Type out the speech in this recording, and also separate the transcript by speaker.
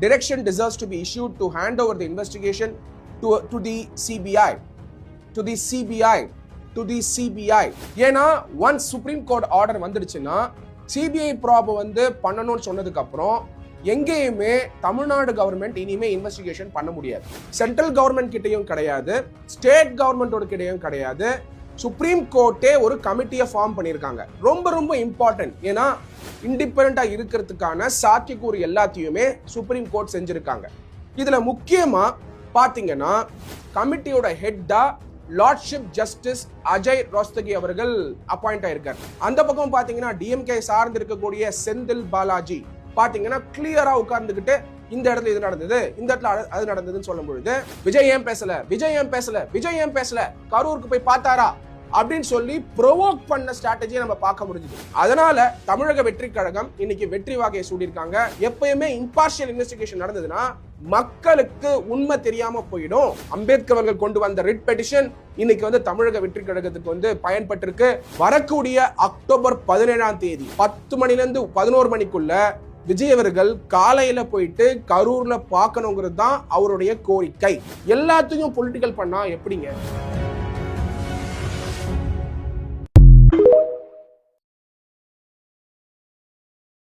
Speaker 1: direction deserves to be issued to hand over the investigation to the CBI. To the CBI. To the CBI. ஏன்னா once supreme court order வந்துடுச்சுன்னா CBI prop வந்து பண்ணணும்னு சொன்னதுக்கு அப்புறம் எங்கேயுமே Tamil Nadu government இனிமே investigation பண்ண முடியாது. சென்ட்ரல் கவர்மெண்ட் கிட்டையும் கிடையாது, ஸ்டேட் கவர்மெண்டோட கிட்டையும் கிடையாது. சுப்ரீம் கோர்ட்டே ஒரு கமிட்டியை ஃபார்ம் பண்ணியிருக்காங்க. ரொம்ப ரொம்ப இம்பார்ட்டன்ட். ஏன்னா இண்டிபெண்டா இருக்கிறதுக்கான சாத்தியக்கூறு எல்லாத்தையுமே சுப்ரீம் கோர்ட் செஞ்சிருக்காங்க. இதுல முக்கியமா பாத்தீங்கன்னா கமிட்டியோட ஹெட்டா லார்ட்ஷிப் ஜஸ்டிஸ் அஜய் ரோஸ்தகி அவர்கள் அப்பாயிண்ட் ஆயிருக்காரு. அந்த பக்கம் பாத்தீங்கன்னா டிஎம்கே சார்ந்து இருக்கக்கூடிய செந்தில் பாலாஜி பாத்தீங்கன்னா கிளியரா உட்கார்ந்துகிட்டு இந்த இடத்துல இது நடந்தது, இந்த இடத்துல அது நடந்ததுன்னு சொல்லும் பொழுது விஜய் ஏன் பேசல, கரூருக்கு போய் பார்த்தாரா அப்படின்னு சொல்லி ப்ரோவோக் பண்ண ஸ்ட்ராட்டஜியை நம்ம பார்க்க முடிஞ்சது. அதனால தமிழக வெற்றி கழகம் இன்னைக்கு வெற்றி வாகையை சூடியிருக்காங்க. எப்பயுமே இம்பார்ஷியல் இன்வெஸ்டிகேஷன் நடந்ததுன்னா மக்களுக்கு உண்மை தெரியாம போயிடும். அம்பேத்கர் அவர்கள் கொண்டு வந்த ரிட் பெட்டிஷன் இன்னைக்கு வந்து தமிழக வெற்றி கழகத்துக்கு வந்து பயன்பட்டிருக்கு. வரக்கூடிய அக்டோபர் 17ஆம் தேதி 10 மணிலிருந்து 11 மணிக்குள்ள விஜய் அவர்கள் காலையில போயிட்டு கரூர்ல பார்க்கணுங்கிறது தான் அவருடைய கோரிக்கை. எல்லாத்தையும் பொலிட்டிக்கல் பண்ணா எப்படிங்க?